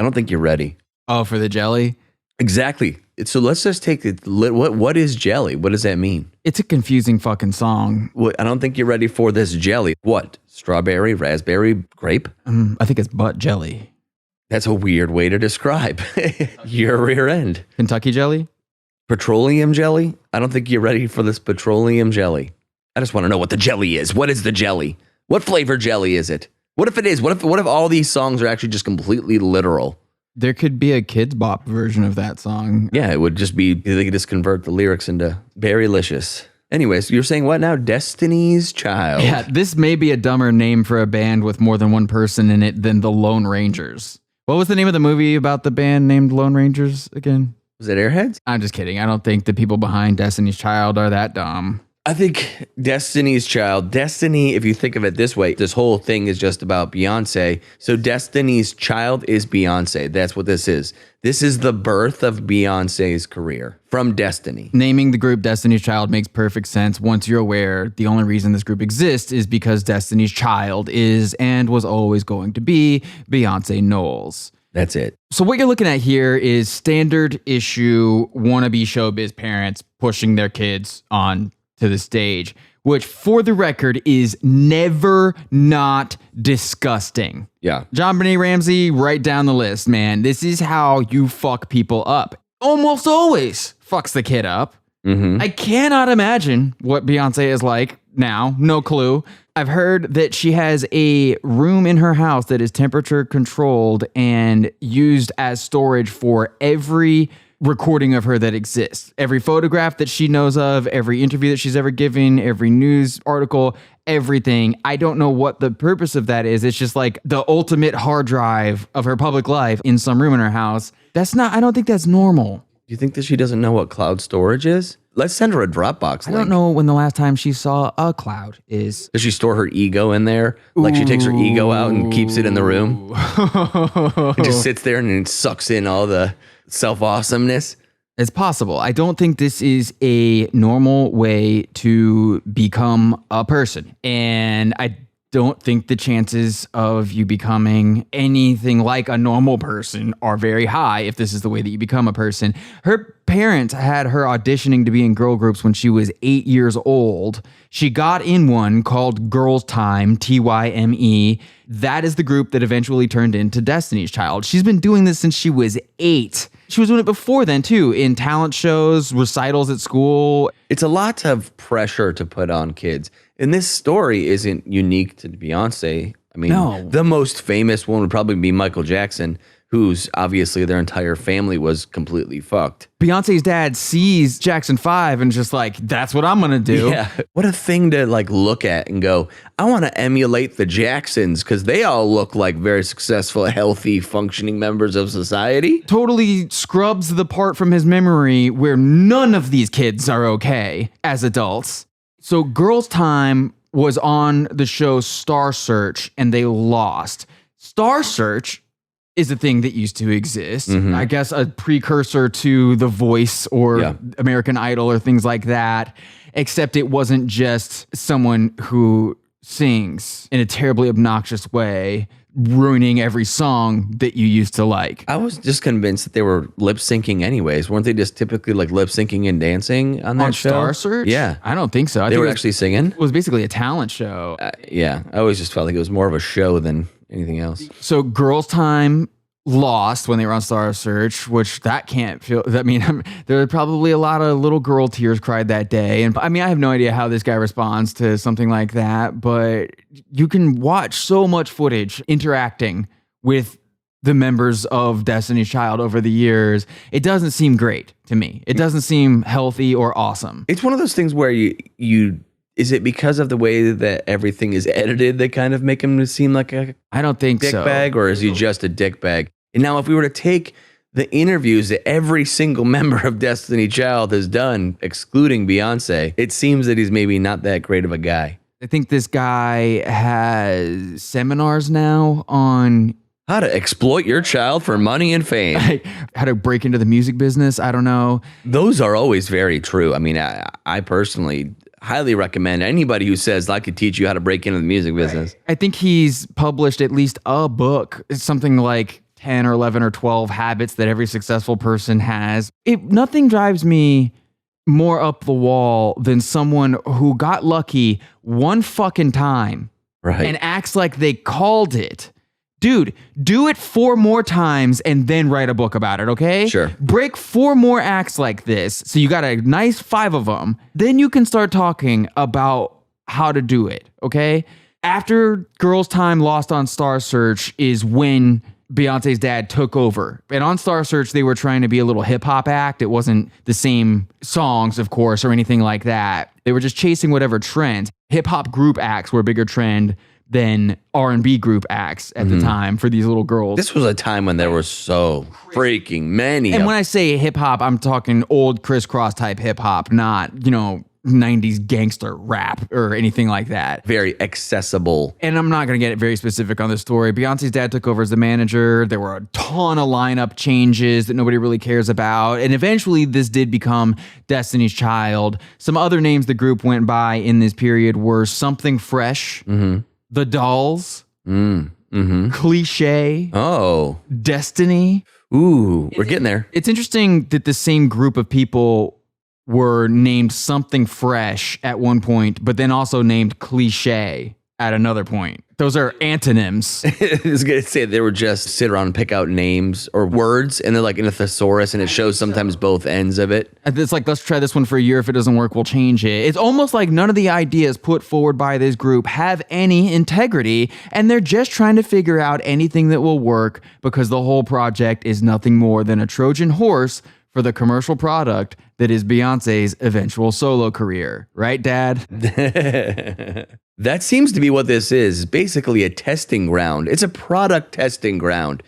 don't think you're ready. Oh, for the jelly? Exactly. So let's just take it. What is jelly? What does that mean? It's a confusing fucking song. I don't think you're ready for this jelly. What? Strawberry, raspberry, grape? I think it's butt jelly. That's a weird way to describe your rear end. Kentucky jelly? Petroleum jelly? I don't think you're ready for this petroleum jelly. I just want to know what the jelly is. What is the jelly? What flavor jelly is it? What if it is? What if all these songs are actually just completely literal? There could be a Kids Bop version of that song. Yeah, it would just be, they could just convert the lyrics into Berrylicious. Anyways, you're saying what now? Destiny's Child. Yeah, this may be a dumber name for a band with more than one person in it than the Lone Rangers. What was the name of the movie about the band named Lone Rangers again? Was it Airheads? I'm just kidding. I don't think the people behind Destiny's Child are that dumb. I think Destiny's Child, Destiny, if you think of it this way, this whole thing is just about Beyonce. So Destiny's Child is Beyonce. That's what this is. This is the birth of Beyonce's career from Destiny. Naming the group Destiny's Child makes perfect sense once you're aware the only reason this group exists is because Destiny's Child is and was always going to be Beyonce Knowles. That's it. So what you're looking at here is standard issue wannabe showbiz parents pushing their kids on to the stage, which for the record is never not disgusting. Yeah. John Benet Ramsey, right down the list, man. This is how you fuck people up. Almost always fucks the kid up. I cannot imagine what Beyonce is like now. No clue. I've heard that she has a room in her house that is temperature controlled and used as storage for every recording of her that exists. Every photograph that she knows of, every interview that she's ever given, every news article, everything. I don't know what the purpose of that is. It's just like the ultimate hard drive of her public life in some room in her house. I don't think that's normal. Do you think that she doesn't know what cloud storage is? Let's send her a Dropbox link. I don't know when the last time she saw a cloud is. Does she store her ego in there? Like she takes her ego out and keeps it in the room? It just sits there and it sucks in all the self-awesomeness? It's possible. I don't think this is a normal way to become a person. And I don't think the chances of you becoming anything like a normal person are very high if this is the way that you become a person. Her parents had her auditioning to be in girl groups when she was 8 years old. She got in one called Girls Time, Tyme. That is the group that eventually turned into Destiny's Child. She's been doing this since she was 8. She was doing it before then, too, in talent shows, recitals at school. It's a lot of pressure to put on kids. And this story isn't unique to Beyonce. I mean, The most famous one would probably be Michael Jackson, whose obviously their entire family was completely fucked. Beyonce's dad sees Jackson 5 and just like, that's what I'm going to do. Yeah. What a thing to like look at and go, I want to emulate the Jacksons because they all look like very successful, healthy, functioning members of society. Totally scrubs the part from his memory where none of these kids are okay as adults. So Girls Time was on the show Star Search and they lost. Star Search is a thing that used to exist. I guess a precursor to The Voice or American Idol or things like that, except it wasn't just someone who sings in a terribly obnoxious way, ruining every song that you used to like. I was just convinced that they were lip syncing anyways. Weren't they just typically like lip syncing and dancing on that show? Star Search? Yeah. I don't think so. They were actually singing? It was basically a talent show. Yeah. I always just felt like it was more of a show than anything else. So Girls Time lost when they were on Star Search, which that can't feel. I mean, there were probably a lot of little girl tears cried that day. And I mean, I have no idea how this guy responds to something like that, but you can watch so much footage interacting with the members of Destiny's Child over the years. It doesn't seem great to me. It doesn't seem healthy or awesome. It's one of those things where you is it because of the way that everything is edited that kind of make him seem like a I don't think dick so. bag, or is he just a dick bag? And now if we were to take the interviews that every single member of Destiny Child has done, excluding Beyonce, it seems that he's maybe not that great of a guy. I think this guy has seminars now on how to exploit your child for money and fame. How to break into the music business. I don't know. Those are always very true. I mean, I personally highly recommend anybody who says I could teach you how to break into the music business. I think he's published at least a book, something like 10 or 11 or 12 habits that every successful person has. Nothing drives me more up the wall than someone who got lucky one fucking time and acts like they called it. Dude, do it 4 more times and then write a book about it, okay? Sure. Break 4 more acts like this, so you got a nice 5 of them. Then you can start talking about how to do it, okay? After Girls' Time Lost on Star Search is when Beyonce's dad took over. And on Star Search, they were trying to be a little hip-hop act. It wasn't the same songs, of course, or anything like that. They were just chasing whatever trend. Hip-hop group acts were a bigger trend than R&B group acts at the time for these little girls. This was a time when there were so freaking many. And when I say hip hop, I'm talking old crisscross type hip hop, not, 90s gangster rap or anything like that. Very accessible. And I'm not going to get very specific on this story. Beyonce's dad took over as the manager. There were a ton of lineup changes that nobody really cares about. And eventually this did become Destiny's Child. Some other names the group went by in this period were Something Fresh, The Dolls, Cliche, Destiny. Ooh, we're getting there. It's interesting that the same group of people were named Something Fresh at one point, but then also named Cliche at another point. Those are antonyms. I was going to say they were just sit around and pick out names or words, and they're like in a thesaurus, and it shows sometimes both ends of it. It's like, let's try this one for a year. If it doesn't work, we'll change it. It's almost like none of the ideas put forward by this group have any integrity, and they're just trying to figure out anything that will work because the whole project is nothing more than a Trojan horse for the commercial product that is Beyonce's eventual solo career. Right, Dad? That seems to be what this is. Basically a testing ground. It's a product testing ground.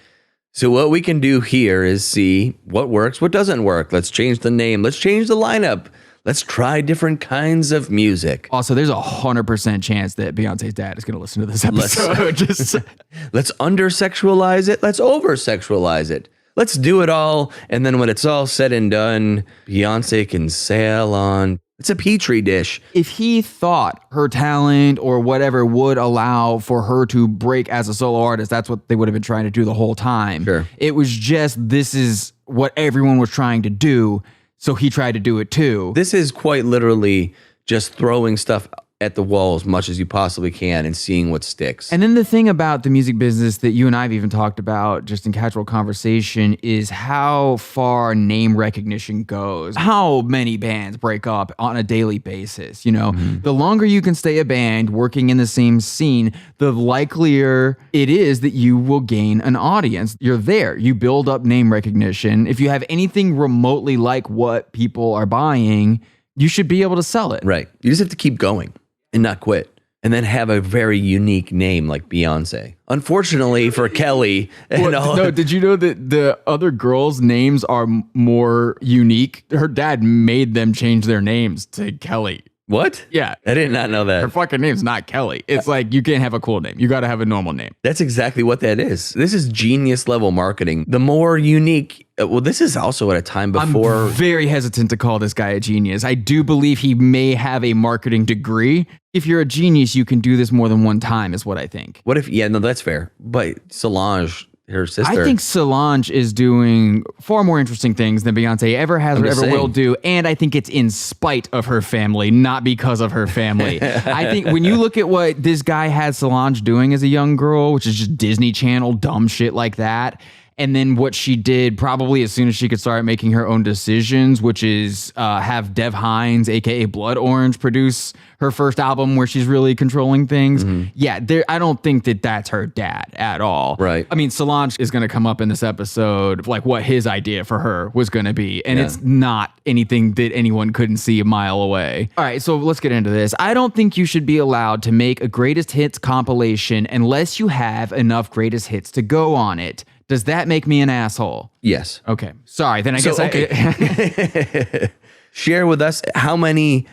So what we can do here is see what works, what doesn't work. Let's change the name. Let's change the lineup. Let's try different kinds of music. Also, there's 100% chance that Beyonce's dad is going to listen to this episode. Let's under-sexualize it. Let's over-sexualize it. Let's do it all. And then when it's all said and done, Beyonce can sail on. It's a petri dish. If he thought her talent or whatever would allow for her to break as a solo artist, that's what they would have been trying to do the whole time. Sure. It was just, this is what everyone was trying to do, so he tried to do it too. This is quite literally just throwing stuff at the wall as much as you possibly can and seeing what sticks. And then the thing about the music business that you and I have even talked about just in casual conversation is how far name recognition goes. How many bands break up on a daily basis, The longer you can stay a band working in the same scene, the likelier it is that you will gain an audience. You're there. You build up name recognition. If you have anything remotely like what people are buying, you should be able to sell it. Right. You just have to keep going and not quit. And then have a very unique name like Beyonce. Unfortunately for Kelly. Did you know that the other girls' names are more unique? Her dad made them change their names to Kelly. What? Yeah. I did not know that. Her fucking name's not Kelly. It's like, you can't have a cool name. You got to have a normal name. That's exactly what that is. This is genius level marketing. The more unique, this is also at a time before. I'm very hesitant to call this guy a genius. I do believe he may have a marketing degree. If you're a genius, you can do this more than one time, is what I think. What if, that's fair. But Solange, her sister. I think Solange is doing far more interesting things than Beyonce ever has or ever will do. And I think it's in spite of her family, not because of her family. I think when you look at what this guy had Solange doing as a young girl, which is just Disney Channel, dumb shit like that. And then what she did probably as soon as she could start making her own decisions, which is have Dev Hynes, a.k.a. Blood Orange, produce her first album where she's really controlling things. Yeah, I don't think that that's her dad at all. Right. I mean, Solange is going to come up in this episode, like what his idea for her was going to be. And it's not anything that anyone couldn't see a mile away. All right, so let's get into this. I don't think you should be allowed to make a greatest hits compilation unless you have enough greatest hits to go on it. Does that make me an asshole? Yes. Okay. Sorry. Then I guess okay. Share with us, how many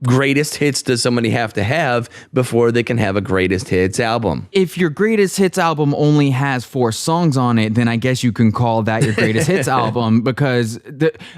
greatest hits does somebody have to have before they can have a greatest hits album? If your greatest hits album only has 4 songs on it, then I guess you can call that your greatest hits album because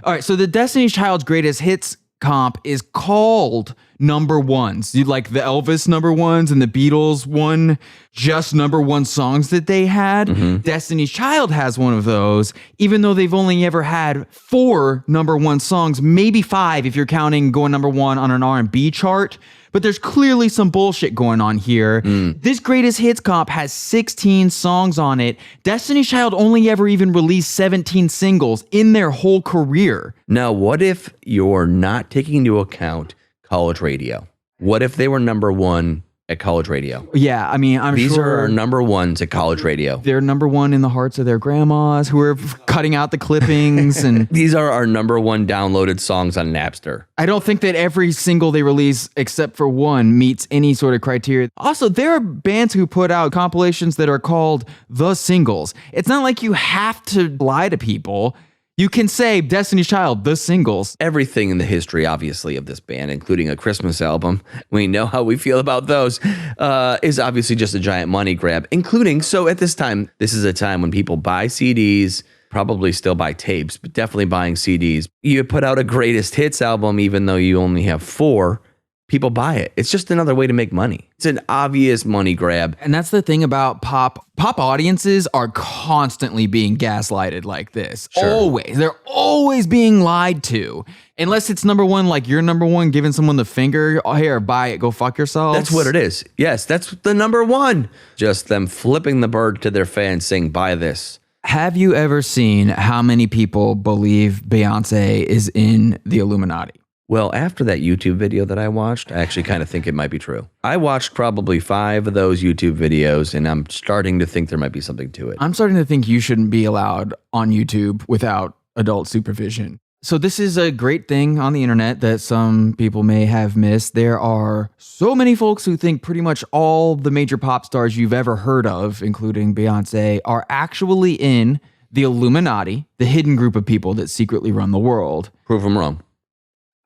all right. So the Destiny's Child's greatest hits comp is called number ones. You like the Elvis number ones and the Beatles one, just number one songs that they had. Destiny's Child has one of those, even though they've only ever had 4 number one songs, maybe 5 if you're counting going number one on an R&B chart. But there's clearly some bullshit going on here. This greatest hits comp has 16 songs on it. Destiny's Child only ever even released 17 singles in their whole career. Now, what if you're not taking into account college radio? What if they were number one at college radio? Yeah, I mean, These sure are our number ones at college radio. they're number one in the hearts of their grandmas who are cutting out the clippings. And These are our number one downloaded songs on Napster. I don't think that every single they release, except for one, meets any sort of criteria. Also, there are bands who put out compilations that are called The Singles. It's not like you have to lie to people. You can say Destiny's Child, The Singles. Everything in the history, obviously, of this band, including a Christmas album, we know how we feel about those, is obviously just a giant money grab, including, so at this time, this is a time when people buy CDs, probably still buy tapes, but definitely buying CDs. You put out a greatest hits album, even though you only have 4, people buy it. It's just another way to make money. It's an obvious money grab. And that's the thing about pop. Pop audiences are constantly being gaslighted like this. Sure. Always. They're always being lied to. Unless it's number one, like you're number one, giving someone the finger. Oh, here, buy it, go fuck yourselves. That's what it is. Yes, that's the number one. Just them flipping the bird to their fans saying, buy this. Have you ever seen how many people believe Beyonce is in the Illuminati? Well, after that YouTube video that I watched, I actually kind of think it might be true. I watched probably 5 of those YouTube videos, and I'm starting to think there might be something to it. I'm starting to think you shouldn't be allowed on YouTube without adult supervision. So this is a great thing on the internet that some people may have missed. There are so many folks who think pretty much all the major pop stars you've ever heard of, including Beyonce, are actually in the Illuminati, the hidden group of people that secretly run the world. Prove them wrong.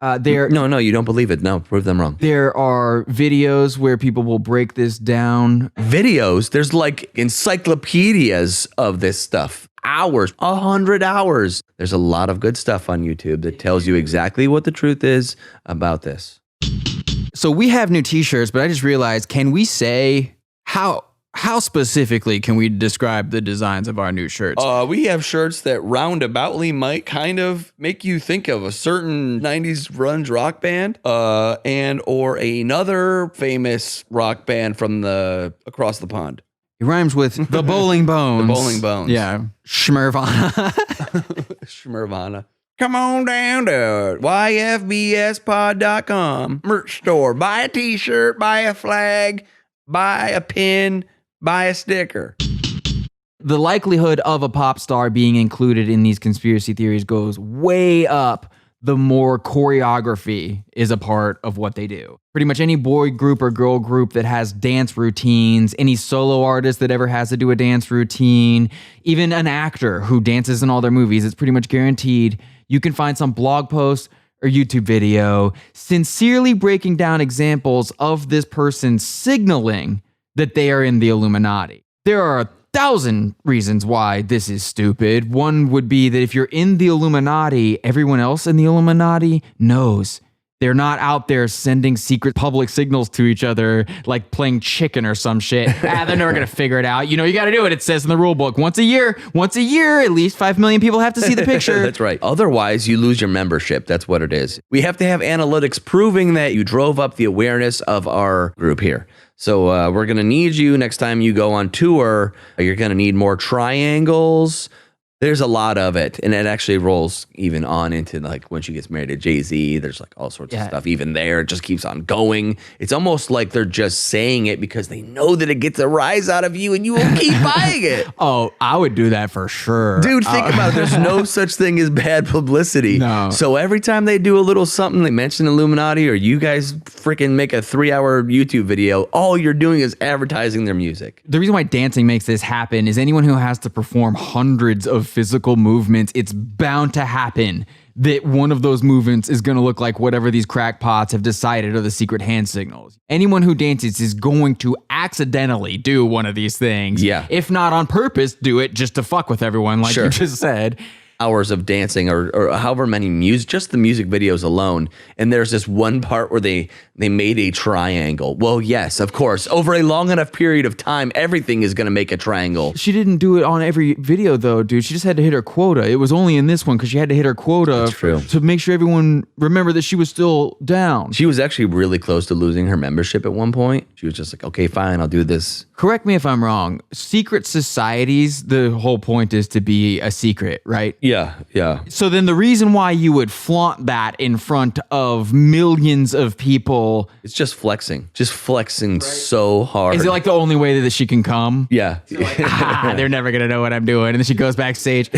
No, you don't believe it. No, prove them wrong. There are videos where people will break this down. Videos? There's like encyclopedias of this stuff. Hours, 100 hours. There's a lot of good stuff on YouTube that tells you exactly what the truth is about this. So we have new t-shirts, but I just realized, can we say how specifically can we describe the designs of our new shirts? We have shirts that roundaboutly might kind of make you think of a certain 90s grunge rock band and or another famous rock band from across the pond. It rhymes with the Bowling Bones. The Bowling Bones. Yeah. Schmervana. Schmervana. Come on down to yfbspod.com merch store. Buy a t-shirt, buy a flag, buy a pin, buy a sticker. The likelihood of a pop star being included in these conspiracy theories goes way up the more choreography is a part of what they do. Pretty much any boy group or girl group that has dance routines, any solo artist that ever has to do a dance routine, even an actor who dances in all their movies, it's pretty much guaranteed you can find some blog post or YouTube video sincerely breaking down examples of this person signaling that they are in the Illuminati. There are 1,000 reasons why this is stupid. One would be that if you're in the Illuminati, everyone else in the Illuminati knows. They're not out there sending secret public signals to each other, like playing chicken or some shit. They're never going to figure it out. You know, you got to do it. It says in the rule book, once a year, at least 5 million people have to see the picture. That's right. Otherwise, you lose your membership. That's what it is. We have to have analytics proving that you drove up the awareness of our group here. So we're going to need you next time you go on tour. You're going to need more triangles. There's a lot of it, and it actually rolls even on into like when she gets married to Jay-Z. There's like all sorts of stuff even there. It just keeps on going. It's almost like they're just saying it because they know that it gets a rise out of you and you will keep buying it. Oh, I would do that for sure. Dude, think about it. There's no such thing as bad publicity. No. So every time they do a little something, they mention Illuminati or you guys freaking make a 3-hour YouTube video, all you're doing is advertising their music. The reason why dancing makes this happen is anyone who has to perform hundreds of physical movements, it's bound to happen that one of those movements is going to look like whatever these crackpots have decided are the secret hand signals. Anyone who dances is going to accidentally do one of these things. Yeah. If not on purpose, do it just to fuck with everyone, like you just said. hours of dancing or however many music, just the music videos alone. And there's this one part where they made a triangle. Well, yes, of course. Over a long enough period of time, everything is going to make a triangle. She didn't do it on every video, though, dude. She just had to hit her quota. It was only in this one because she had to hit her quota to make sure everyone remembered that she was still down. She was actually really close to losing her membership at one point. She was just like, okay, fine, I'll do this. Correct me if I'm wrong. Secret societies, the whole point is to be a secret, right? Yeah. So then the reason why you would flaunt that in front of millions of people... It's just flexing so hard. Is it like the only way that she can come? Yeah. They're never going to know what I'm doing. And then she goes backstage.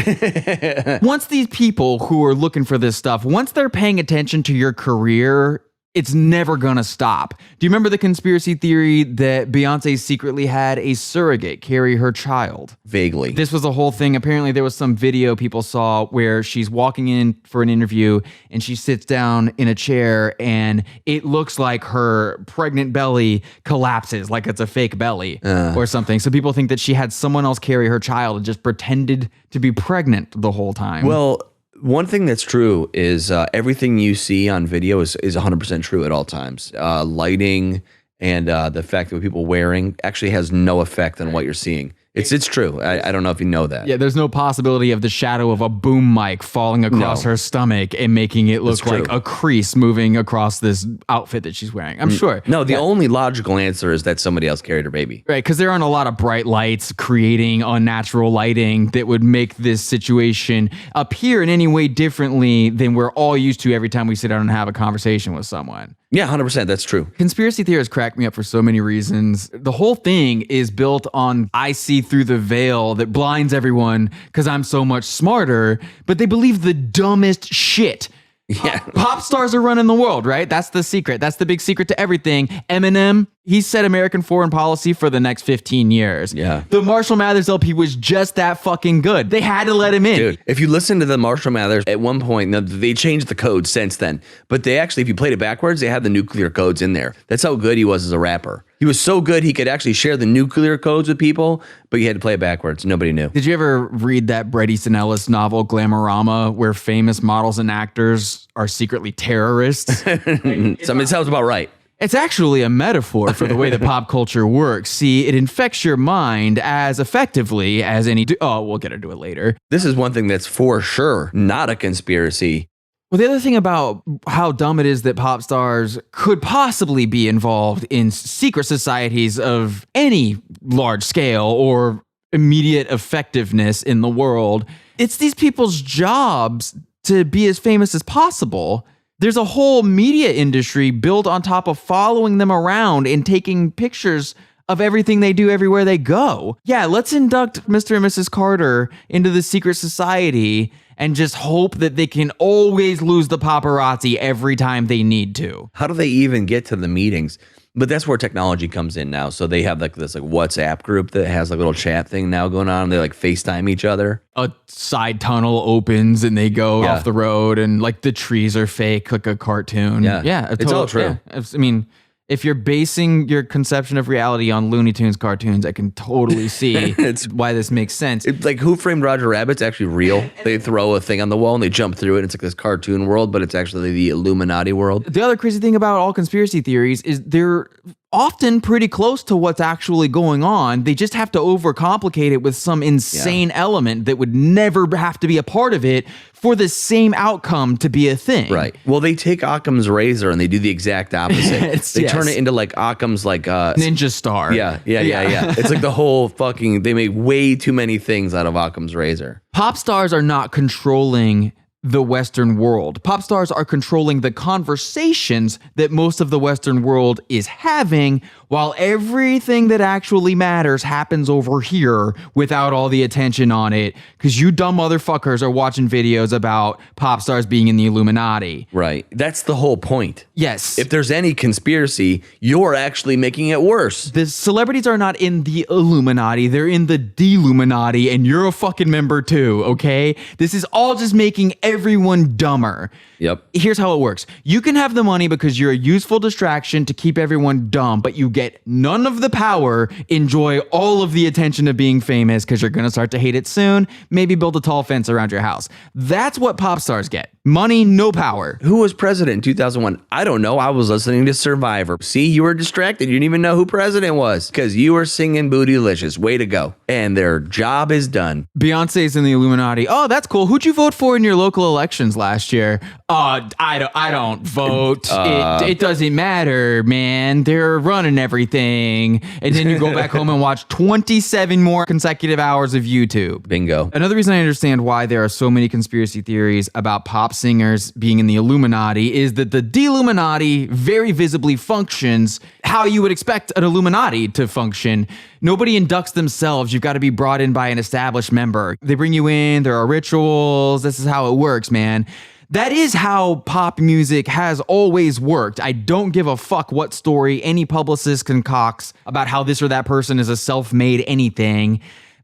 Once these people who are looking for this stuff, once they're paying attention to your career, it's never gonna stop. Do you remember the conspiracy theory that Beyonce secretly had a surrogate carry her child? Vaguely. This was a whole thing. Apparently there was some video people saw where she's walking in for an interview and she sits down in a chair and it looks like her pregnant belly collapses, like it's a fake belly or something. So people think that she had someone else carry her child and just pretended to be pregnant the whole time. Well, one thing that's true is everything you see on video is 100% true at all times. Lighting and the fact that what people are wearing actually has no effect on what you're seeing. It's true. I don't know if you know that. Yeah, there's no possibility of the shadow of a boom mic falling across her stomach and making it look like a crease moving across this outfit that she's wearing. I'm sure. No, the only logical answer is that somebody else carried her baby. Right, because there aren't a lot of bright lights creating unnatural lighting that would make this situation appear in any way differently than we're all used to every time we sit down and have a conversation with someone. Yeah, 100%. That's true. Conspiracy theorists crack me up for so many reasons. The whole thing is built on I see through the veil that blinds everyone because I'm so much smarter, but they believe the dumbest shit. Yeah. Pop stars are running the world, right? That's the secret. That's the big secret to everything. Eminem, he set American foreign policy for the next 15 years. Yeah. The Marshall Mathers LP was just that fucking good. They had to let him in. Dude, if you listen to the Marshall Mathers, at one point, now, they changed the code since then, but they actually, if you played it backwards, they had the nuclear codes in there. That's how good he was as a rapper. He was so good, he could actually share the nuclear codes with people, but you had to play it backwards. Nobody knew. Did you ever read that Bret Easton Ellis novel, Glamorama, where famous models and actors are secretly terrorists? It sounds about right. It's actually a metaphor for the way that pop culture works. See, it infects your mind as effectively as any... we'll get into it later. This is one thing that's for sure not a conspiracy. Well, the other thing about how dumb it is that pop stars could possibly be involved in secret societies of any large scale or immediate effectiveness in the world, it's these people's jobs to be as famous as possible. There's a whole media industry built on top of following them around and taking pictures of everything they do everywhere they go. Yeah, let's induct Mr. and Mrs. Carter into the secret society and just hope that they can always lose the paparazzi every time they need to. How do they even get to the meetings? But that's where technology comes in now. So they have like this like WhatsApp group that has like a little chat thing now going on. They like FaceTime each other. A side tunnel opens and they go off the road and like the trees are fake, like a cartoon. Yeah, it's all true. Yeah. I mean, if you're basing your conception of reality on Looney Tunes cartoons, I can totally see why this makes sense. It's like Who Framed Roger Rabbit's actually real. They throw a thing on the wall and they jump through it. And it's like this cartoon world, but it's actually the Illuminati world. The other crazy thing about all conspiracy theories is they're often pretty close to what's actually going on. They just have to overcomplicate it with some insane element that would never have to be a part of it for the same outcome to be a thing. Right. Well, they take Occam's razor and they do the exact opposite. They turn it into like Occam's like Ninja Star. Yeah. It's like the whole fucking, they make way too many things out of Occam's razor. Pop stars are not controlling the Western world. Pop stars are controlling the conversations that most of the Western world is having, while everything that actually matters happens over here without all the attention on it, because you dumb motherfuckers are watching videos about pop stars being in the Illuminati. Right. That's the whole point. Yes. If there's any conspiracy, you're actually making it worse. The celebrities are not in the Illuminati, they're in the Deluminati, and you're a fucking member too, okay? This is all just making everyone dumber. Yep. Here's how it works. You can have the money because you're a useful distraction to keep everyone dumb, but you get none of the power, enjoy all of the attention of being famous because you're going to start to hate it soon, maybe build a tall fence around your house. That's what pop stars get. Money, no power. Who was president in 2001? I don't know. I was listening to Survivor. See, you were distracted. You didn't even know who president was because you were singing Bootylicious. Way to go. And their job is done. Beyonce's in the Illuminati. Oh, that's cool. Who'd you vote for in your local elections last year? I don't vote. It doesn't matter, man. They're running everything. And then you go back home and watch 27 more consecutive hours of YouTube. Bingo. Another reason I understand why there are so many conspiracy theories about pop singers being in the Illuminati is that the Illuminati very visibly functions how you would expect an Illuminati to function. Nobody inducts themselves. You've got to be brought in by an established member. They bring you in. There are rituals. This is how it works, man. That is how pop music has always worked. I don't give a fuck what story any publicist concocts about how this or that person is a self-made anything.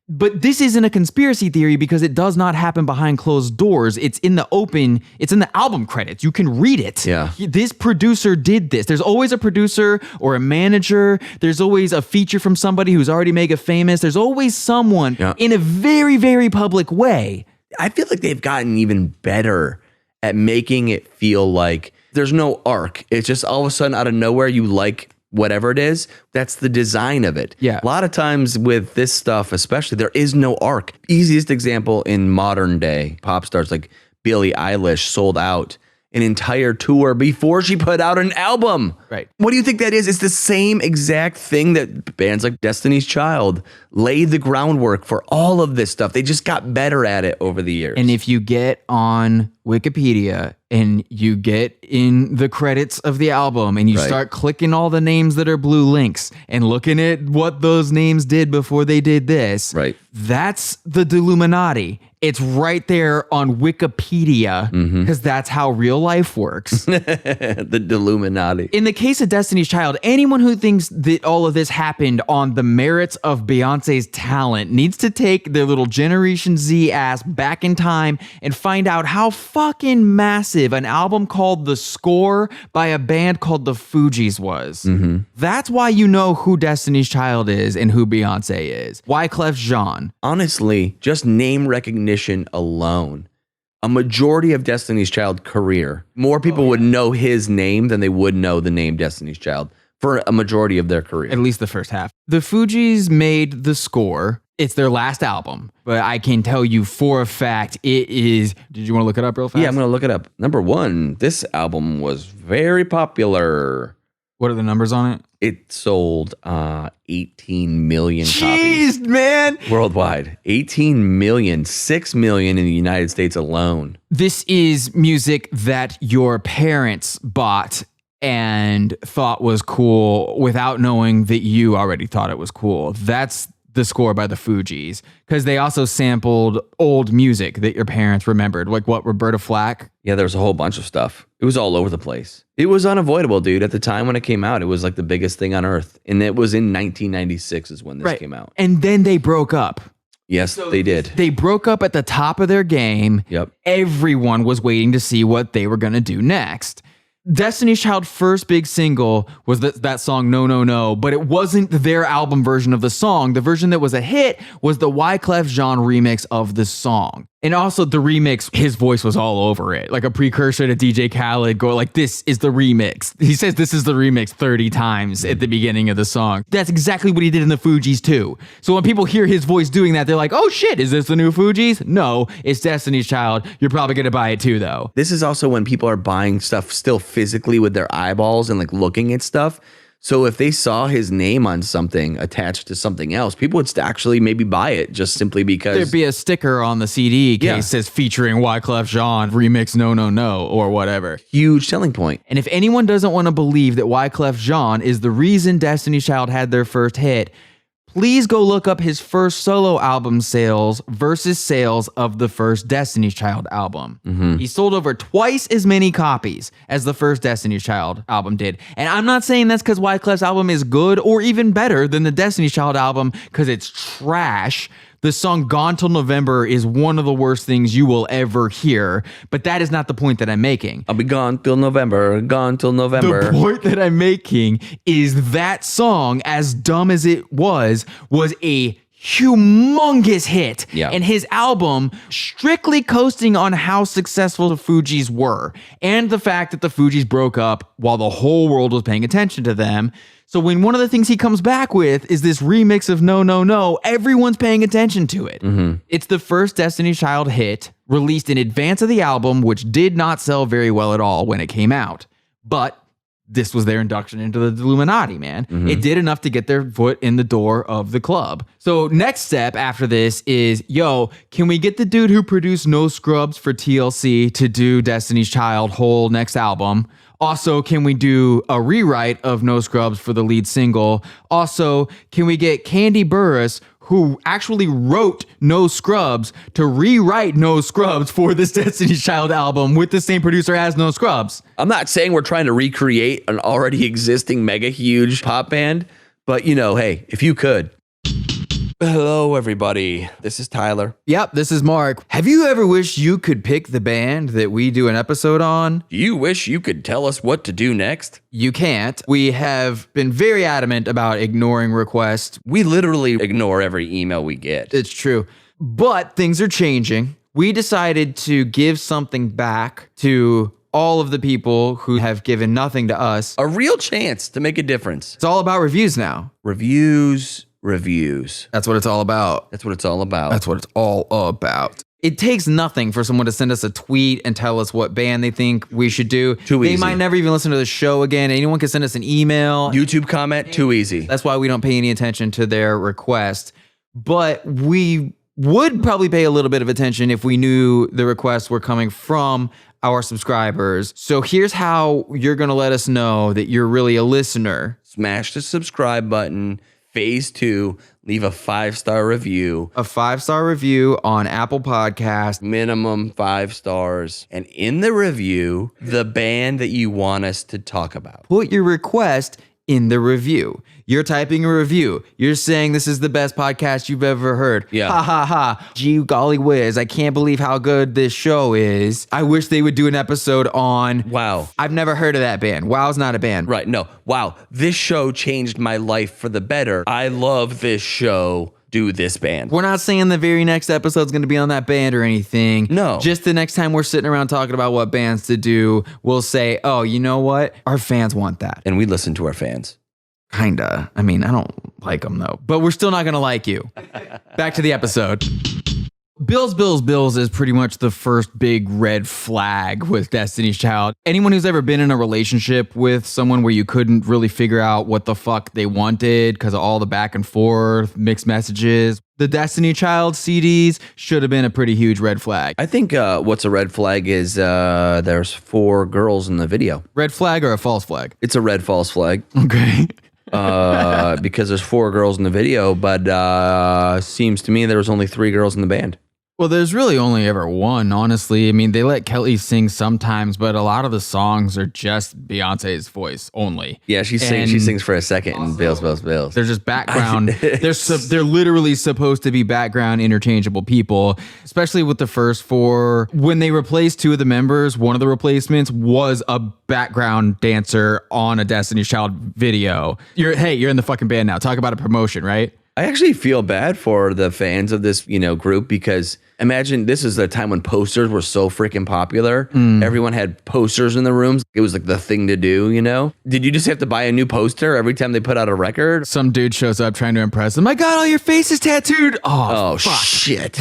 But this isn't a conspiracy theory because it does not happen behind closed doors. It's in the open. It's in the album credits. You can read it. Yeah. This producer did this. There's always a producer or a manager. There's always a feature from somebody who's already mega famous. There's always someone in a very, very public way. I feel like they've gotten even better at making it feel like there's no arc. It's just all of a sudden out of nowhere you like whatever it is. That's the design of it. Yeah. A lot of times with this stuff, especially, there is no arc. Easiest example in modern day pop stars like Billie Eilish sold out an entire tour before she put out an album. Right. What do you think that is? It's the same exact thing that bands like Destiny's Child laid the groundwork for all of this stuff. They just got better at it over the years. And if you get on Wikipedia and you get in the credits of the album and you start clicking all the names that are blue links and looking at what those names did before they did this, that's the Illuminati. It's right there on Wikipedia because that's how real life works. The Illuminati. In the case of Destiny's Child, anyone who thinks that all of this happened on the merits of Beyonce's talent needs to take their little Generation Z ass back in time and find out how fucking massive an album called The Score by a band called the Fugees was. That's why you know who Destiny's Child is and who Beyonce is. Wyclef Jean. Honestly, just name recognition alone, a majority of Destiny's Child career, more people would know his name than they would know the name Destiny's Child for a majority of their career. At least the first half. The Fugees made The Score. It's their last album, but I can tell you for a fact it is. Did you want to look it up real fast? Yeah, I'm going to look it up. Number one, this album was very popular. What are the numbers on it? It sold 18 million copies. Jeez, man. Worldwide. 18 million, 6 million in the United States alone. This is music that your parents bought and thought was cool without knowing that you already thought it was cool. That's The Score by the Fugees, because they also sampled old music that your parents remembered, like what, Roberta Flack? Yeah, there was a whole bunch of stuff. It was all over the place. It was unavoidable, dude. At the time when it came out, it was like the biggest thing on earth. And it was in 1996 is when this came out. And then they broke up. Yes, they did. They broke up at the top of their game. Yep. Everyone was waiting to see what they were going to do next. Destiny's Child's first big single was that song No No No, but it wasn't their album version of the song. The version that was a hit was the Wyclef Jean remix of the song. And also the remix, his voice was all over it, like a precursor to DJ Khaled go like, this is the remix. He says this is the remix 30 times at the beginning of the song. That's exactly what he did in the Fugees too. So when people hear his voice doing that, they're like, oh shit, is this the new Fugees? No, it's Destiny's Child. You're probably going to buy it too though. This is also when people are buying stuff still physically with their eyeballs and like looking at stuff. So if they saw his name on something attached to something else, people would actually maybe buy it just simply because there'd be a sticker on the CD case says featuring Wyclef Jean remix No No No or whatever. Huge selling point. And if anyone doesn't want to believe that Wyclef Jean is the reason Destiny's Child had their first hit, please go look up his first solo album sales versus sales of the first Destiny's Child album. He sold over twice as many copies as the first Destiny's Child album did. And I'm not saying that's because Wyclef's album is good or even better than the Destiny's Child album because it's trash. The song Gone Till November is one of the worst things you will ever hear, but that is not the point that I'm making. I'll be gone till November, gone till November. The point that I'm making is that song, as dumb as it was a humongous hit. Yeah. And his album strictly coasting on how successful the Fugees were and the fact that the Fugees broke up while the whole world was paying attention to them. So when one of the things he comes back with is this remix of No, No, No, everyone's paying attention to it. Mm-hmm. It's the first Destiny's Child hit released in advance of the album, which did not sell very well at all when it came out. But this was their induction into the Illuminati, man. Mm-hmm. It did enough to get their foot in the door of the club. So next step after this is, yo, can we get the dude who produced No Scrubs for TLC to do Destiny's Child whole next album? Also, can we do a rewrite of No Scrubs for the lead single? Also, can we get Candy Burris, who actually wrote No Scrubs, to rewrite No Scrubs for this Destiny's Child album with the same producer as No Scrubs? I'm not saying we're trying to recreate an already existing mega huge pop band, but hey, if you could. Hello, everybody. This is Tyler. Yep, this is Mark. Have you ever wished you could pick the band that we do an episode on? Do you wish you could tell us what to do next? You can't. We have been very adamant about ignoring requests. We literally ignore every email we get. It's true. But things are changing. We decided to give something back to all of the people who have given nothing to us. A real chance to make a difference. It's all about reviews now. Reviews. That's what it's all about. That's what it's all about. That's what it's all about. It takes nothing for someone to send us a tweet and tell us what band they think we should do. Too easy. They might never even listen to the show again. Anyone can send us an email. YouTube comment, too easy. That's why we don't pay any attention to their request. But we would probably pay a little bit of attention if we knew the requests were coming from our subscribers. So here's how you're going to let us know that you're really a listener. Smash the subscribe button. Phase 2, leave a 5-star review. A 5-star review on Apple Podcast. Minimum 5 stars. And in the review, the band that you want us to talk about. Put your request in the review. You're typing a review. You're saying this is the best podcast you've ever heard. Yeah. Ha ha ha. Gee golly whiz. I can't believe how good this show is. I wish they would do an episode on Wow. I've never heard of that band. Wow's not a band. Right. No. Wow. This show changed my life for the better. I love this show. Do this band. We're not saying the very next episode's going to be on that band or anything. No. Just the next time we're sitting around talking about what bands to do, we'll say, oh, you know what? Our fans want that. And we listen to our fans. Kinda. I mean, I don't like them though, but we're still not going to like you. Back to the episode. Bills is pretty much the first big red flag with Destiny's Child. Anyone who's ever been in a relationship with someone where you couldn't really figure out what the fuck they wanted because of all the back and forth, mixed messages, the Destiny Child CDs should have been a pretty huge red flag. I think what's a red flag is there's 4 girls in the video. Red flag or a false flag? It's a red false flag. Okay. Because there's 4 girls in the video, but seems to me there was only 3 girls in the band. Well, there's really only ever one, honestly. I mean, they let Kelly sing sometimes, but a lot of the songs are just Beyonce's voice only. Yeah, she sings for a second in Bills. They're just background. They're literally supposed to be background interchangeable people, especially with the first 4. When they replaced 2 of the members, one of the replacements was a background dancer on a Destiny's Child video. You're in the fucking band now. Talk about a promotion, right? I actually feel bad for the fans of this, group, because imagine this is the time when posters were so freaking popular. Everyone had posters in the rooms. It was like the thing to do, Did you just have to buy a new poster every time they put out a record? Some dude shows up trying to impress them. I got all your faces tattooed. Oh fuck. Shit.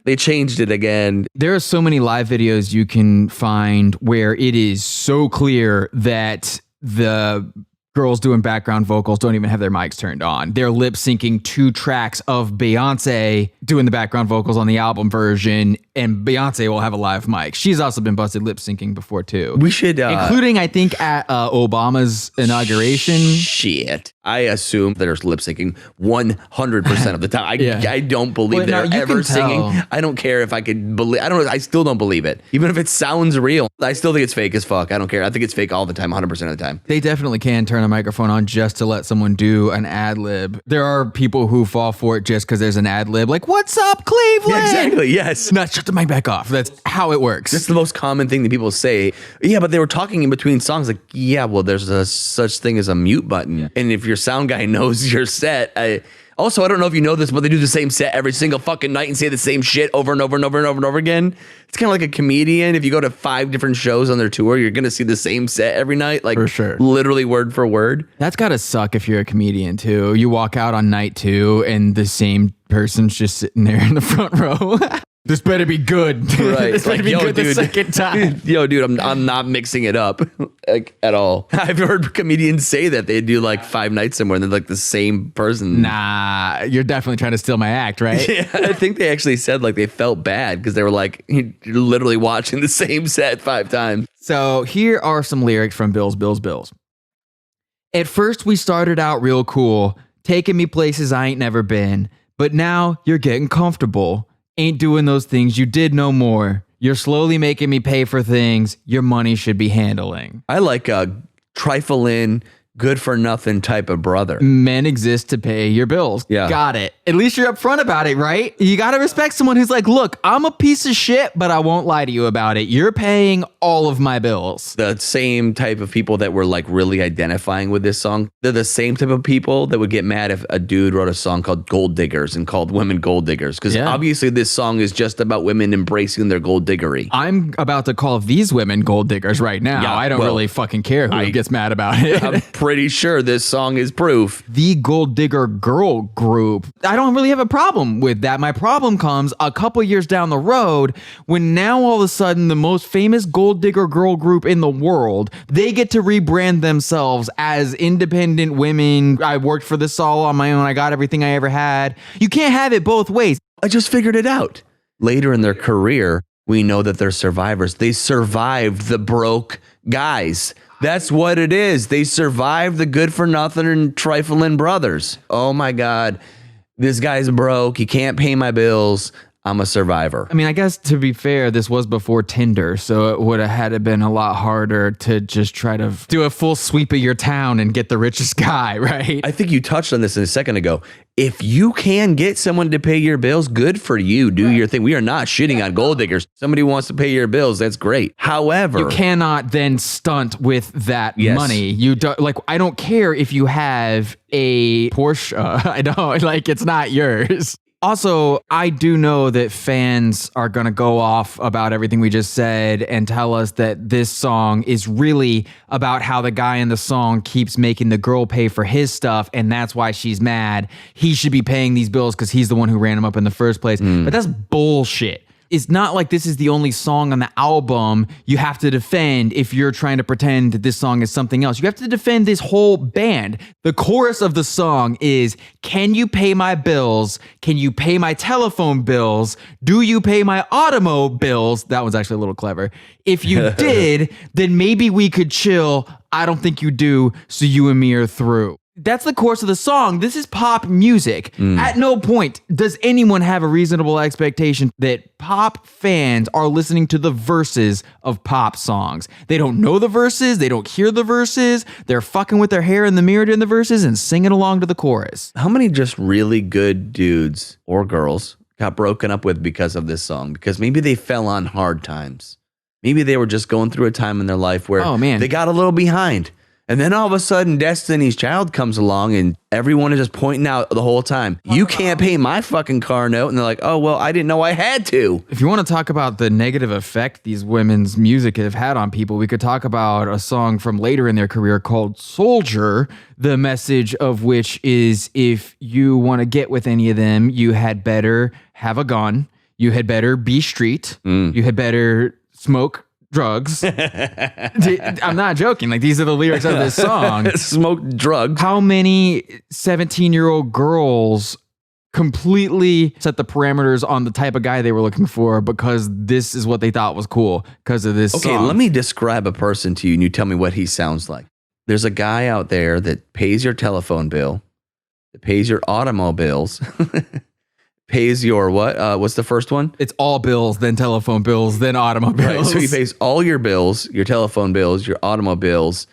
They changed it again. There are so many live videos you can find where it is so clear that the girls doing background vocals don't even have their mics turned on. They're lip syncing 2 tracks of Beyonce doing the background vocals on the album version, and Beyonce will have a live mic. She's also been busted lip syncing before too. We should, including I think at Obama's inauguration. Shit. I assume there's lip syncing 100% of the time. I don't believe they're ever singing. I don't care if I could believe. I still don't believe it. Even if it sounds real, I still think it's fake as fuck. I don't care. I think it's fake all the time, 100% of the time. They definitely can turn a microphone on just to let someone do an ad lib. There are people who fall for it just because there's an ad lib. Like, what's up, Cleveland? Yeah, exactly. Yes. No, shut the mic back off. That's how it works. That's the most common thing that people say. Yeah, but they were talking in between songs. Like, yeah, well, there's a such thing as a mute button. Yeah. And if your sound guy knows your set, I don't know if you know this, but they do the same set every single fucking night and say the same shit over and over and over and over and over again. It's kind of like a comedian. If you go to 5 different shows on their tour, you're going to see the same set every night. Like, for sure. Literally word for word. That's got to suck if you're a comedian too. You walk out on night 2 and the same person's just sitting there in the front row. This better be good. Right. This better be good the second time. Yo, dude, I'm not mixing it up like at all. I've heard comedians say that they do like 5 nights somewhere and they're like the same person. Nah, you're definitely trying to steal my act, right? Yeah, I think they actually said like they felt bad because they were like you're literally watching the same set 5 times. So here are some lyrics from Bills. At first we started out real cool, taking me places I ain't never been, but now you're getting comfortable. Ain't doing those things you did no more. You're slowly making me pay for things your money should be handling. I like a trifling, good for nothing type of brother. Men exist to pay your bills. Yeah. Got it. At least you're upfront about it, right? You got to respect someone who's like, look, I'm a piece of shit, but I won't lie to you about it. You're paying all of my bills. The same type of people that were like really identifying with this song, they're the same type of people that would get mad if a dude wrote a song called Gold Diggers and called women gold diggers. Because obviously this song is just about women embracing their gold diggery. I'm about to call these women gold diggers right now. Yeah, I don't really fucking care who gets mad about it. I'm pretty sure this song is proof. The Gold Digger Girl Group. I don't really have a problem with that. My problem comes a couple years down the road when now all of a sudden the most famous Gold Digger Girl Group in the world, they get to rebrand themselves as independent women. I worked for this all on my own. I got everything I ever had. You can't have it both ways. I just figured it out. Later in their career, we know that they're survivors. They survived the broke guys. That's what it is. They survived the good for nothing and trifling brothers. Oh my God. This guy's broke. He can't pay my bills. I'm a survivor. I mean, I guess to be fair, this was before Tinder, so it would have had to been a lot harder to just try to do a full sweep of your town and get the richest guy, right? I think you touched on this a second ago. If you can get someone to pay your bills, good for you. Do your thing. We are not shitting on gold diggers. Somebody wants to pay your bills. That's great. However, you cannot then stunt with that money. You don't I don't care if you have a Porsche. I don't it's not yours. Also, I do know that fans are going to go off about everything we just said and tell us that this song is really about how the guy in the song keeps making the girl pay for his stuff, and that's why she's mad. He should be paying these bills because he's the one who ran him up in the first place. But that's bullshit. It's not like this is the only song on the album you have to defend if you're trying to pretend that this song is something else. You have to defend this whole band. The chorus of the song is, can you pay my bills? Can you pay my telephone bills? Do you pay my automobiles? That was actually a little clever. If you did, then maybe we could chill. I don't think you do, so you and me are through. That's the course of the song. This is pop music. At no point does anyone have a reasonable expectation that pop fans are listening to the verses of pop songs. They don't know the verses. They don't hear the verses. They're fucking with their hair in the mirror during the verses and singing along to the chorus. How many just really good dudes or girls got broken up with because of this song? Because maybe they fell on hard times. Maybe they were just going through a time in their life where they got a little behind. And then all of a sudden, Destiny's Child comes along and everyone is just pointing out the whole time, you can't pay my fucking car note. And they're like, oh, well, I didn't know I had to. If you want to talk about the negative effect these women's music have had on people, we could talk about a song from later in their career called Soldier, the message of which is, if you want to get with any of them, you had better have a gun. You had better be street. You had better smoke drugs. I'm not joking. Like, these are the lyrics of this song. Smoke drugs. How many 17-year-old girls completely set the parameters on the type of guy they were looking for because this is what they thought was cool because of this song. Let me describe a person to you and you tell me what he sounds like. There's a guy out there that pays your telephone bill, that pays your automobiles, pays your what? What's the first one? It's all bills, then telephone bills, then automobiles. Right, so he pays all your bills, your telephone bills, your automobiles.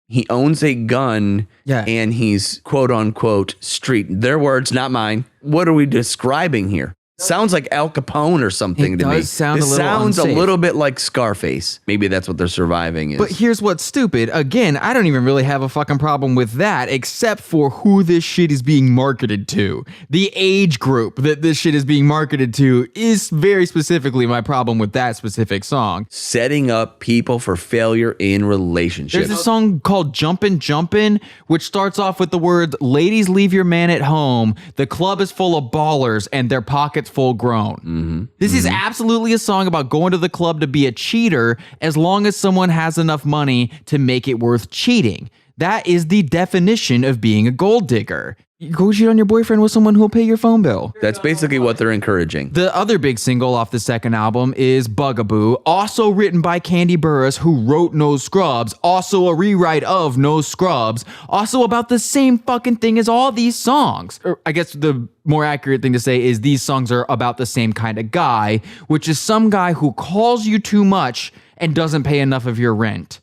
He owns a gun, and he's quote unquote street. Their words, not mine. What are we describing here? Sounds like Al Capone or something to me. It sounds a little bit like Scarface. Maybe that's what they're surviving is. But here's what's stupid. Again, I don't even really have a fucking problem with that, except for who this shit is being marketed to. The age group that this shit is being marketed to is very specifically my problem with that specific song. Setting up people for failure in relationships. There's a song called Jumpin' Jumpin', which starts off with the words, ladies leave your man at home, the club is full of ballers, and their pockets full grown. This is absolutely a song about going to the club to be a cheater as long as someone has enough money to make it worth cheating. That is the definition of being a gold digger. You go cheat on your boyfriend with someone who will pay your phone bill. That's basically what they're encouraging. The other big single off the second album is Bugaboo, also written by Candy Burris, who wrote No Scrubs, also a rewrite of No Scrubs, also about the same fucking thing as all these songs. Or I guess the more accurate thing to say is these songs are about the same kind of guy, which is some guy who calls you too much and doesn't pay enough of your rent.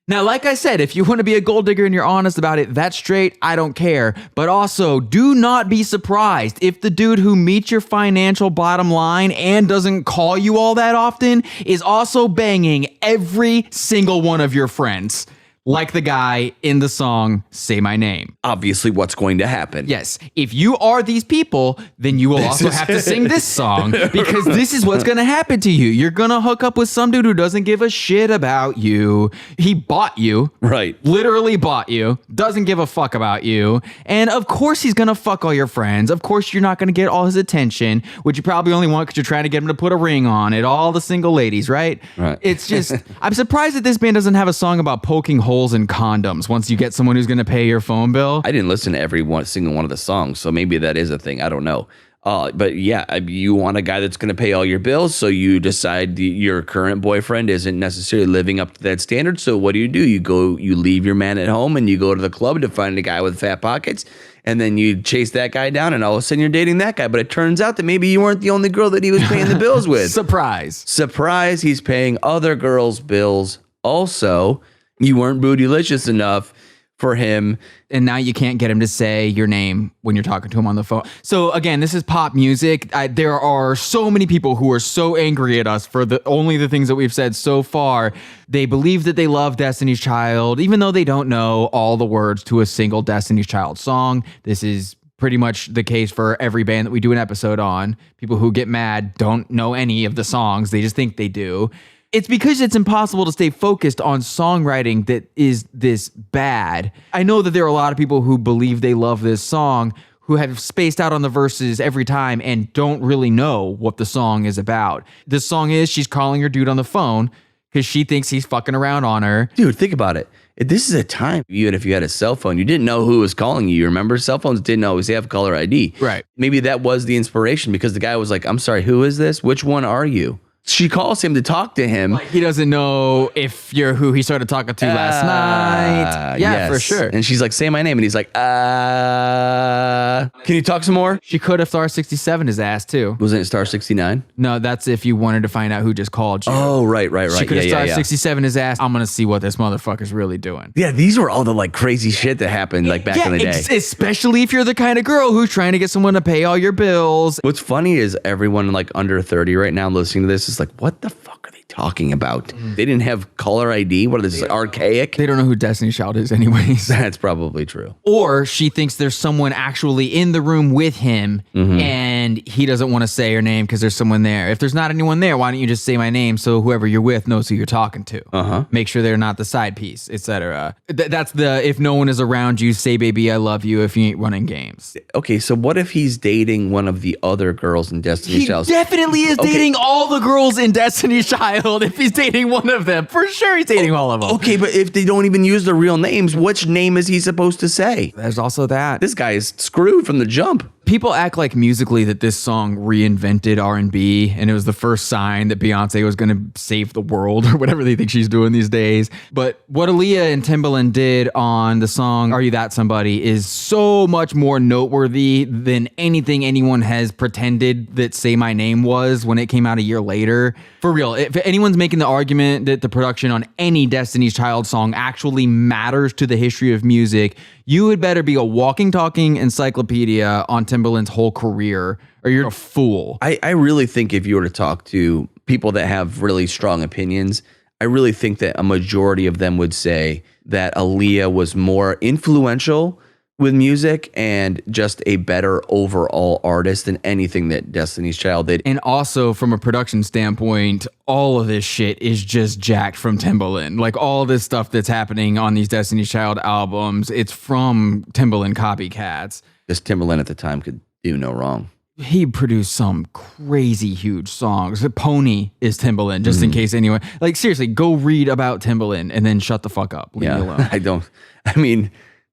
Now, like I said, if you want to be a gold digger and you're honest about it, that's straight, I don't care. But also, do not be surprised if the dude who meets your financial bottom line and doesn't call you all that often is also banging every single one of your friends. Like the guy in the song, Say My Name. Obviously, what's going to happen. Yes. If you are these people, then you will also have to sing this song because this is what's going to happen to you. You're going to hook up with some dude who doesn't give a shit about you. He bought you. Right. Literally bought you. Doesn't give a fuck about you. And of course, he's going to fuck all your friends. Of course, you're not going to get all his attention, which you probably only want because you're trying to get him to put a ring on it. All the single ladies, right? Right. It's just, I'm surprised that this band doesn't have a song about poking holes in condoms once you get someone who's going to pay your phone bill. I didn't listen to every single one of the songs, so maybe that is a thing. I don't know. But yeah, you want a guy that's going to pay all your bills, so you decide your current boyfriend isn't necessarily living up to that standard. So what do? You leave your man at home and you go to the club to find a guy with fat pockets, and then you chase that guy down, and all of a sudden you're dating that guy. But it turns out that maybe you weren't the only girl that he was paying the bills with. Surprise, he's paying other girls' bills also. You weren't bootylicious enough for him. And now you can't get him to say your name when you're talking to him on the phone. So again, this is pop music. There are so many people who are so angry at us for only the things that we've said so far. They believe that they love Destiny's Child, even though they don't know all the words to a single Destiny's Child song. This is pretty much the case for every band that we do an episode on. People who get mad don't know any of the songs. They just think they do. It's because it's impossible to stay focused on songwriting that is this bad. I know that there are a lot of people who believe they love this song who have spaced out on the verses every time and don't really know what the song is about. The song is she's calling her dude on the phone because she thinks he's fucking around on her. Dude, think about it. This is a time, even if you had a cell phone, you didn't know who was calling you. You remember? Cell phones didn't always have caller ID. Right. Maybe that was the inspiration because the guy was like, I'm sorry, who is this? Which one are you? She calls him to talk to him. Like he doesn't know if you're who he started talking to last night. Yeah, yes. For sure. And she's like, say my name. And he's like, can you talk some more? She could have star 67 his ass too. Wasn't it star 69? No, that's if you wanted to find out who just called you. Oh, right. She could have star 67 his ass. I'm going to see what this motherfucker's really doing. Yeah, these were all the like crazy shit that happened like back in the day. Especially if you're the kind of girl who's trying to get someone to pay all your bills. What's funny is everyone like under 30 right now listening to this is like, what the fuck are they talking about? They didn't have caller ID. What are this, archaic? They don't know who Destiny's Child is anyways. That's probably true. Or she thinks there's someone actually in the room with him and he doesn't want to say her name because there's someone there. If there's not anyone there, why don't you just say my name so whoever you're with knows who you're talking to? Make sure they're not the side piece, etc. That's the if no one is around you, say baby I love you if you ain't running games. Okay, so what if he's dating one of the other girls in Destiny's Child? He definitely is dating all the girls in Destiny's Child. wild if he's dating one of them. For sure he's dating all of them. Okay, but if they don't even use their real names, which name is he supposed to say? There's also that. This guy is screwed from the jump. People act like musically that this song reinvented R&B and it was the first sign that Beyonce was going to save the world or whatever they think she's doing these days. But what Aaliyah and Timbaland did on the song Are You That Somebody is so much more noteworthy than anything anyone has pretended that Say My Name was when it came out a year later. For real, if anyone's making the argument that the production on any Destiny's Child song actually matters to the history of music, you had better be a walking, talking encyclopedia on Timbaland's whole career, or you're a fool. I really think if you were to talk to people that have really strong opinions, I really think that a majority of them would say that Aaliyah was more influential with music and just a better overall artist than anything that Destiny's Child did. And also from a production standpoint, all of this shit is just jacked from Timbaland. Like all this stuff that's happening on these Destiny's Child albums, it's from Timbaland copycats. This Timbaland at the time could do no wrong. He produced some crazy huge songs. Pony is Timbaland, just in case anyone... Like seriously, go read about Timbaland and then shut the fuck up. Leave me alone.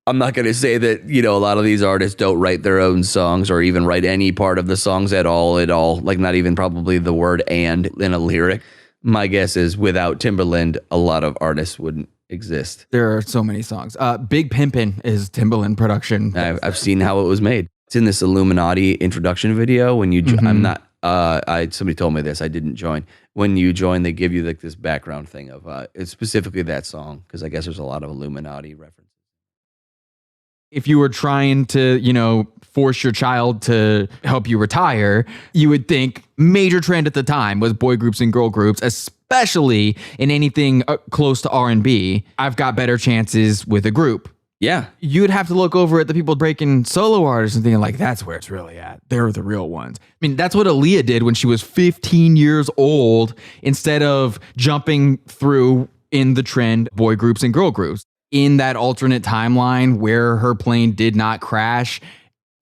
I'm not going to say that, a lot of these artists don't write their own songs or even write any part of the songs at all. Like not even probably the word and in a lyric. My guess is without Timbaland, a lot of artists wouldn't exist. There are so many songs. Big Pimpin' is Timbaland production. I've seen how it was made. It's in this Illuminati introduction video when you, somebody told me this, I didn't join. When you join, they give you like this background thing of, it's specifically that song. Cause I guess there's a lot of Illuminati references. If you were trying to, force your child to help you retire, you would think major trend at the time was boy groups and girl groups, especially in anything close to R&B. I've got better chances with a group. Yeah. You'd have to look over at the people breaking solo artists and thinking like, that's where it's really at. They're the real ones. I mean, that's what Aaliyah did when she was 15 years old, instead of jumping through in the trend boy groups and girl groups. In that alternate timeline where her plane did not crash,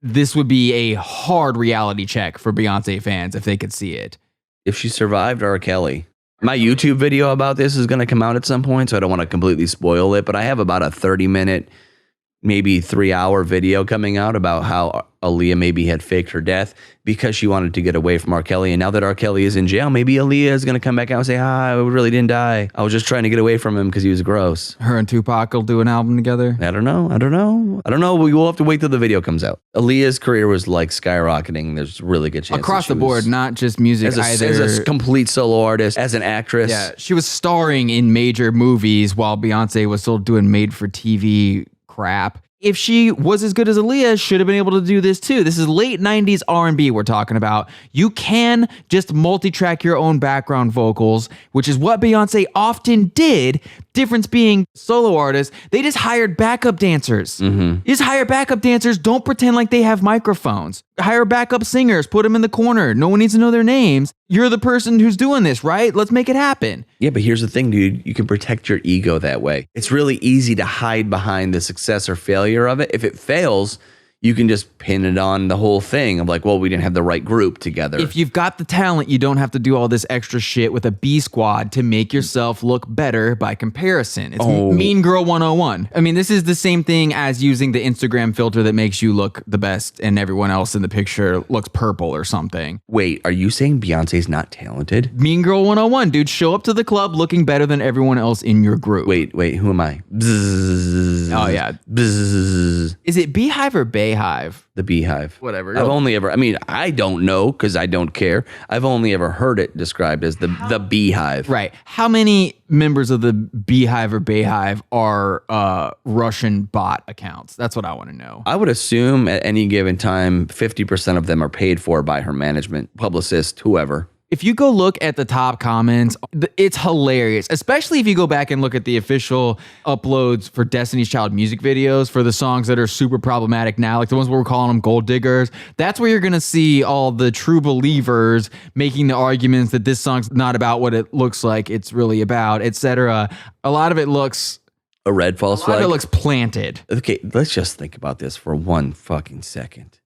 this would be a hard reality check for Beyonce fans if they could see it. If she survived R. Kelly. My YouTube video about this is going to come out at some point, so I don't want to completely spoil it, but I have about a 30-minute, maybe 3-hour video coming out about how Aaliyah maybe had faked her death because she wanted to get away from R. Kelly. And now that R. Kelly is in jail, maybe Aaliyah is going to come back out and say, I really didn't die. I was just trying to get away from him because he was gross. Her and Tupac will do an album together? I don't know. We will have to wait till the video comes out. Aaliyah's career was like skyrocketing. There's really good chance. Across the board, not just music either. As a complete solo artist, as an actress. Yeah, she was starring in major movies while Beyonce was still doing made-for-TV crap. If she was as good as Aaliyah, should have been able to do this too. This is late 90s R&B we're talking about. You can just multi-track your own background vocals, which is what Beyonce often did. Difference being solo artists, they just hired backup dancers. You just hire backup dancers. Don't pretend like they have microphones. Hire backup singers. Put them in the corner. No one needs to know their names. You're the person who's doing this, right? Let's make it happen. Yeah, but here's the thing, dude. You can protect your ego that way. It's really easy to hide behind the success or failure of it. If it fails, you can just pin it on the whole thing of like, well, we didn't have the right group together. If you've got the talent, you don't have to do all this extra shit with a B squad to make yourself look better by comparison. It's Mean Girl 101. I mean, this is the same thing as using the Instagram filter that makes you look the best and everyone else in the picture looks purple or something. Wait, are you saying Beyonce's not talented? Mean Girl 101, dude. Show up to the club looking better than everyone else in your group. Wait, who am I? Bzzz. Oh, yeah. Bzzz. Is it Beehive or Bayhive? The Beehive. Whatever. I don't know because I don't care. I've only ever heard it described as the Beehive. Right. How many members of the Beehive or Bayhive are Russian bot accounts? That's what I want to know. I would assume at any given time, 50% of them are paid for by her management, publicist, whoever. If you go look at the top comments, it's hilarious, especially if you go back and look at the official uploads for Destiny's Child music videos for the songs that are super problematic now, like the ones where we're calling them gold diggers. That's where you're going to see all the true believers making the arguments that this song's not about what it looks like it's really about, etc. A lot of it looks... A red false flag? A lot of it looks planted. Okay, let's just think about this for one fucking second.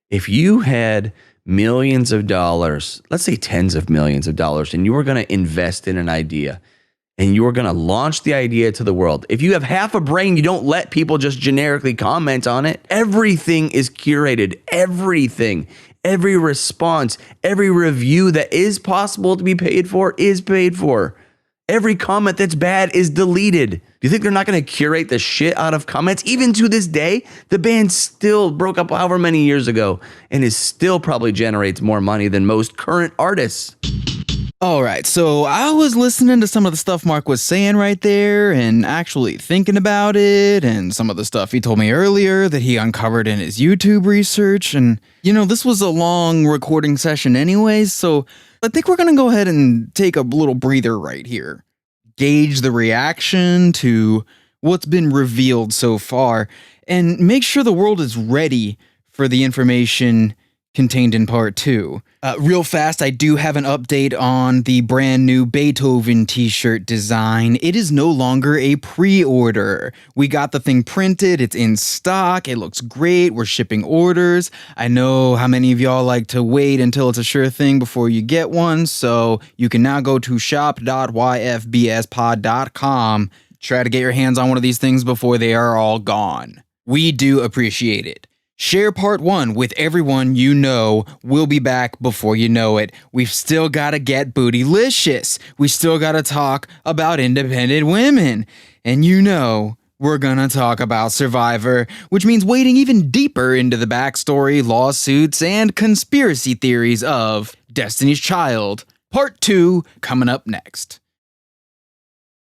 If you had millions of dollars, let's say tens of millions of dollars, and you were going to invest in an idea and you were going to launch the idea to the world. If you have half a brain, you don't let people just generically comment on it. Everything is curated. Everything. Every response, every review that is possible to be paid for is paid for. Every comment that's bad is deleted. Do you think they're not going to curate the shit out of comments? Even to this day, the band still broke up however many years ago and is still probably generates more money than most current artists. All right, so I was listening to some of the stuff Mark was saying right there and actually thinking about it and some of the stuff he told me earlier that he uncovered in his YouTube research. And, this was a long recording session anyways, so I think we're going to go ahead and take a little breather right here. Gauge the reaction to what's been revealed so far and make sure the world is ready for the information contained in part 2. Real fast, I do have an update on the brand new Beethoven t-shirt design. It is no longer a pre-order. We got the thing printed, it's in stock, it looks great, we're shipping orders. I know how many of y'all like to wait until it's a sure thing before you get one, so you can now go to shop.yfbspod.com. Try to get your hands on one of these things before they are all gone. We do appreciate it. Share part 1 with everyone you know. We'll be back before you know it. We've still got to get bootylicious. We still got to talk about independent women. And we're going to talk about Survivor, which means wading even deeper into the backstory, lawsuits, and conspiracy theories of Destiny's Child. Part 2 coming up next.